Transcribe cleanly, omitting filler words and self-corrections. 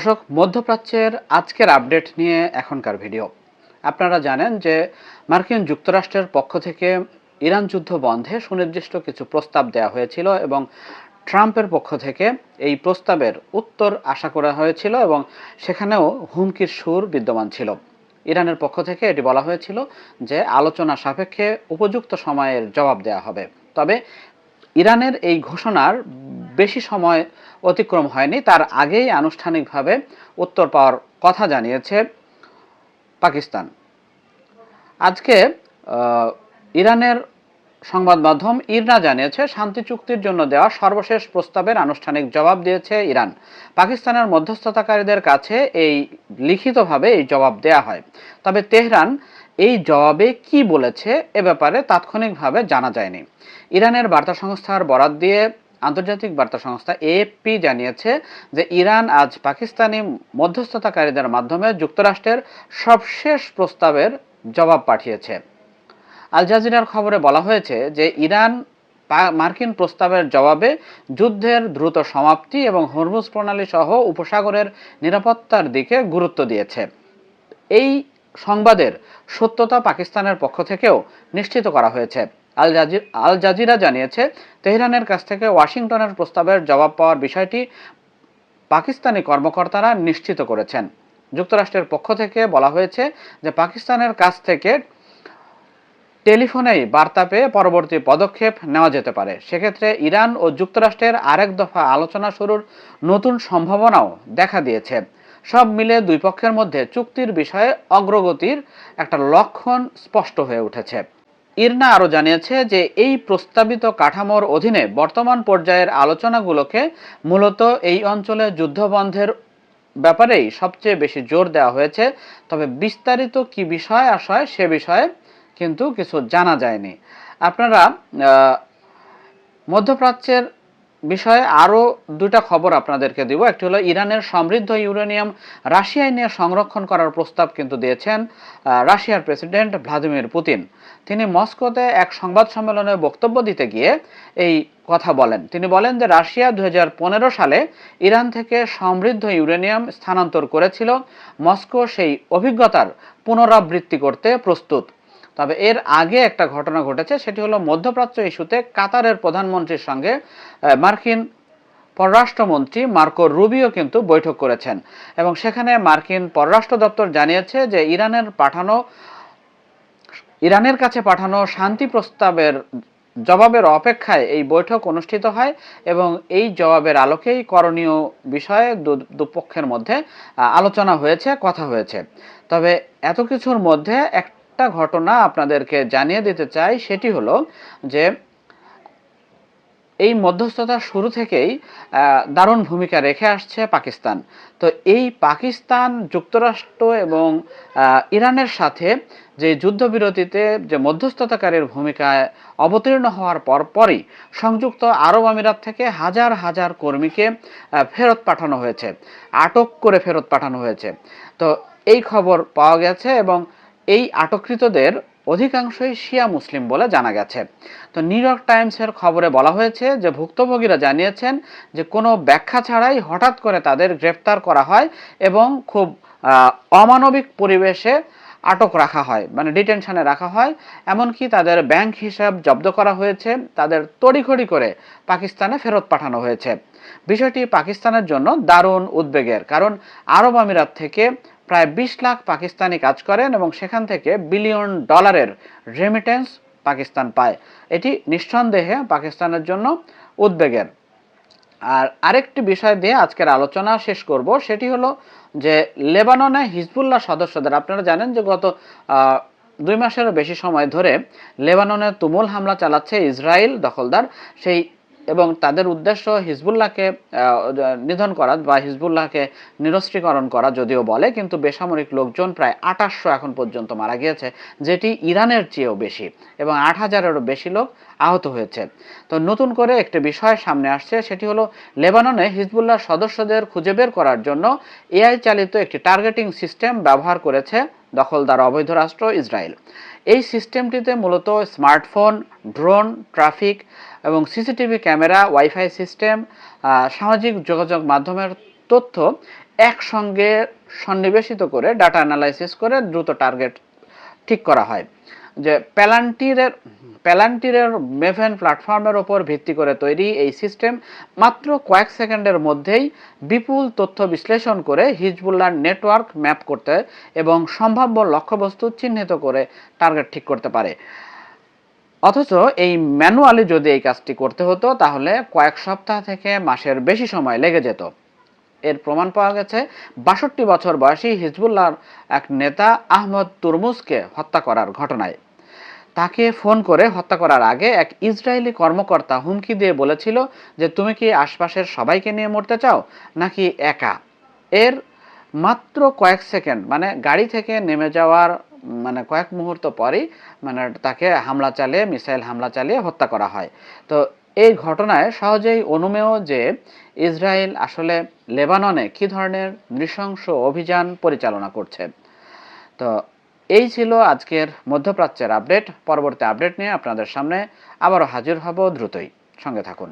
দর্শক, মধ্যপ্রাচ্যের আজকের আপডেট নিয়ে এখনকার ভিডিও। আপনারা জানেন যে মার্কিন যুক্তরাষ্ট্রের পক্ষ থেকে ইরান যুদ্ধ বন্ধে সুনির্দিষ্ট কিছু প্রস্তাব দেওয়া হয়েছিল এবং ট্রাম্পের পক্ষ থেকে এই প্রস্তাবের উত্তর আশা করা হয়েছিল এবং সেখানেও হুমকির সুর বিদ্যমান ছিল। ইরানের পক্ষ থেকে এটি বলা হয়েছিল যে আলোচনা সাপেক্ষে উপযুক্ত সময়ের জবাব দেওয়া হবে। তবে ইরানের এই ঘোষণার বেশি সময় অতিক্রম হয়নি, তার আগেই আনুষ্ঠানিকভাবে উত্তর পাওয়ার কথা জানিয়েছে পাকিস্তান। আজকে ইরানের সংবাদ মাধ্যম ইরনা জানিয়েছে শান্তি চুক্তির জন্য দেওয়া সর্বশেষ প্রস্তাবের আনুষ্ঠানিক জবাব দিয়েছে ইরান। পাকিস্তানের মধ্যস্থতাকারীদের কাছে এই লিখিতভাবে এই জবাব দেয়া হয়। তবে তেহরান এই জবাবে কি বলেছে এ ব্যাপারে তাৎক্ষণিকভাবে জানা যায়নি। ইরানের বার্তা সংস্থার বরাত দিয়ে আন্তর্জাতিক বার্তা সংস্থা এএফপি জানিয়েছে যে ইরান আজ পাকিস্তানি মধ্যস্থতাকারীদের মাধ্যমে যুক্তরাষ্ট্রের সবশেষ প্রস্তাবের জবাব পাঠিয়েছে। আল জাজিরার খবরে বলা হয়েছে যে ইরান মার্কিন প্রস্তাবের জবাবে যুদ্ধের দ্রুত সমাপ্তি এবং হরমুজ প্রণালী সহ উপসাগরের নিরাপত্তার দিকে গুরুত্ব দিয়েছে। এই সংবাদের সত্যতা পাকিস্তানের পক্ষ থেকেও নিশ্চিত করা হয়েছে। আল জাজিরা জানিয়েছে তেহরানের কাছ থেকে ওয়াশিংটনের প্রস্তাবের জবাব পাওয়ার বিষয়টি পাকিস্তানি কর্মকর্তারা নিশ্চিত করেছেন। যুক্তরাষ্ট্রের পক্ষ থেকে বলা হয়েছে যে পাকিস্তানের কাছ থেকে টেলিফোনেই বার্তা পেয়ে পরবর্তী পদক্ষেপ নেওয়া যেতে পারে। সেক্ষেত্রে ইরান ও যুক্তরাষ্ট্রের আরেক দফা আলোচনা শুরুর নতুন সম্ভাবনাও দেখা দিয়েছে। সব মিলে দুই পক্ষের মধ্যে চুক্তির বিষয়ে অগ্রগতির একটা লক্ষণ স্পষ্ট হয়ে উঠেছে। ইরনা আরও জানিয়েছে যে এই প্রস্তাবিত কাঠামোর অধীনে বর্তমান পর্যায়ের আলোচনাগুলোকে মূলত এই অঞ্চলে যুদ্ধবন্ধের ব্যাপারেই সবচেয়ে বেশি জোর দেওয়া হয়েছে। তবে বিস্তারিত কি বিষয় আশয় সে বিষয়ে কিন্তু কিছু জানা যায়নি। আপনারা মধ্যপ্রাচ্যের বিষয়ে আরও দুটা খবর আপনাদেরকে দিব। একটি হলো ইরানের সমৃদ্ধ ইউরেনিয়াম রাশিয়ায় নিয়ে সংরক্ষণ করার প্রস্তাব কিন্তু দিয়েছেন রাশিয়ার প্রেসিডেন্ট ভ্লাদিমির পুতিন। তিনি মস্কোতে এক সংবাদ সম্মেলনে বক্তব্য দিতে গিয়ে এই কথা বলেন। তিনি বলেন যে রাশিয়া 2015 সালে ইরান থেকে সমৃদ্ধ ইউরেনিয়াম স্থানান্তর করেছিল। মস্কো সেই অভিজ্ঞতার পুনরাবৃত্তি করতে প্রস্তুত। তবে এর আগে একটা ঘটনা ঘটেছে, সেটি হলো মধ্যপ্রাচ্য ইস্যুতে কাতারের প্রধানমন্ত্রীর সঙ্গে মার্কিন পররাষ্ট্রমন্ত্রী মার্কো রুবিও কিন্তু বৈঠক করেছেন এবং সেখানে মার্কিন পররাষ্ট্র দপ্তর জানিয়েছে যে ইরানের কাছে পাঠানো শান্তি প্রস্তাবের জবাবের অপেক্ষায় এই বৈঠক অনুষ্ঠিত হয় এবং এই জবাবের আলোকেই করণীয় বিষয়ে দুপক্ষের মধ্যে আলোচনা হয়েছে, কথা হয়েছে। তবে এত কিছুর মধ্যে একটা ঘটনা আপনাদেরকে জানিয়ে দিতে চাই, সেটি হলো যে এই মধ্যস্থতার শুরু থেকেই দারুণ ভূমিকা রেখে আসছে পাকিস্তান। তো এই পাকিস্তান যুক্তরাষ্ট্র এবং ইরানের সাথে যে যুদ্ধবিরতিতে যে মধ্যস্থতাকারীর ভূমিকায় অবতীর্ণ হওয়ার পরপরই সংযুক্ত আরব আমিরাত থেকে হাজার হাজার কর্মীকে ফেরত পাঠানো হয়েছে, আটক করে ফেরত পাঠানো হয়েছে। তো এই খবর পাওয়া গেছে এবং এই আটককৃতদের অধিকাংশই শিয়া মুসলিম বলে জানা গেছে। তো নিউ ইয়র্ক টাইমসের খবরে বলা হয়েছে যে ভুক্তভোগীরা জানিয়েছেন যে কোনো ব্যাখ্যা ছাড়াই হঠাৎ করে তাদের গ্রেফতার করা হয় এবং খুব অমানবিক পরিবেশে আটক রাখা হয়, মানে ডিটেনশনে রাখা হয়। এমনকি তাদের ব্যাংক হিসাব জব্দ করা হয়েছে, তাদের তড়িঘড়ি করে পাকিস্তানে ফেরত পাঠানো হয়েছে। বিষয়টি পাকিস্তানের জন্য দারুণ উদ্বেগের, কারণ আরব আমিরাত থেকে প্রায় 20 লাখ পাকিস্তানি কাজ করেন এবং সেখান থেকে বিলিয়ন ডলারের রেমিটেন্স পাকিস্তান পায়। এটি নিঃসন্দেহে পাকিস্তানের জন্য উদ্বেগের। আর আরেকটি বিষয় দিয়ে আজকের আলোচনা শেষ করব, সেটি হলো যে লেবাননে হিজবুল্লাহ সদস্যদের, আপনারা জানেন যে গত 2 মাসেরও বেশি সময় ধরে লেবাননে তুমুল হামলা চালাচ্ছে ইসরায়েল দখলদার, সেই এবং তাদের উদ্দেশ্য হিজবুল্লাহকে নিধন করা বা হিজবুল্লাহকে নিরস্ত্রীকরণ করা যদিও বলে, কিন্তু বেসামরিক লোকজন প্রায় 2800 এখন পর্যন্ত মারা গিয়েছে, যেটি ইরানের চেয়েও বেশি, এবং 8000-এরও বেশি লোক আহত হয়েছে। তো নতুন করে একটি বিষয় সামনে আসছে, সেটি হলো লেবাননে হিজবুল্লাহ সদস্যদের খুঁজে বের করার জন্য এআই চালিত একটি টার্গেটিং সিস্টেম ব্যবহার করেছে দখলদার অবৈধ রাষ্ট্র ইসরায়েল। এই সিস্টেমটিতে মূলত স্মার্টফোন, ড্রোন ট্রাফিক এবং সিসিটিভি ক্যামেরা, ওয়াইফাই সিস্টেম, সামাজিক যোগাযোগ মাধ্যমের তথ্য একসঙ্গে সন্নিবেশিত করে ডাটা অ্যানালাইসিস করে দ্রুত টার্গেট ঠিক করা হয়। যে প্যালান্টিরের মেভেন প্ল্যাটফর্মের ওপর ভিত্তি করে তৈরি এই সিস্টেম মাত্র কয়েক সেকেন্ডের মধ্যেই বিপুল তথ্য বিশ্লেষণ করে হিজবুল্লাহর নেটওয়ার্ক ম্যাপ করতে এবং সম্ভাব্য লক্ষ্যবস্তু চিহ্নিত করে টার্গেট ঠিক করতে পারে। অথচ এই ম্যানুয়ালি যদি এই কাজটি করতে হতো তাহলে কয়েক সপ্তাহ থেকে মাসের বেশি সময় লেগে যেত। এর প্রমাণ পাওয়া গেছে ৬২ বছর বয়সী হিজবুল্লাহর এক নেতা আহমদ তুরমুজকে হত্যা করার ঘটনায়। তাকে ফোন করে হত্যা করার আগে এক ইসরায়েলি কর্মকর্তা হুমকি দিয়ে বলেছিল যে তুমি কি আশপাশের সবাইকে নিয়ে মরতে চাও নাকি একা। এর মাত্র কয়েক সেকেন্ড মানে গাড়ি থেকে নেমে যাওয়ার মানে কয়েক মুহূর্ত পরেই মানে তাকে হামলা চালিয়ে মিসাইল হামলা চালিয়ে হত্যা করা হয়। তো এই ঘটনায় সহজেই অনুমেয় যে ইসরায়েল আসলে লেবাননে কী ধরনের নৃশংস অভিযান পরিচালনা করছে। তো এই ছিল আজকের মধ্যপ্রাচ্যের আপডেট। পরবর্তী আপডেট নিয়ে আপনাদের সামনে আবারও হাজির হব দ্রুতই। সঙ্গে থাকুন।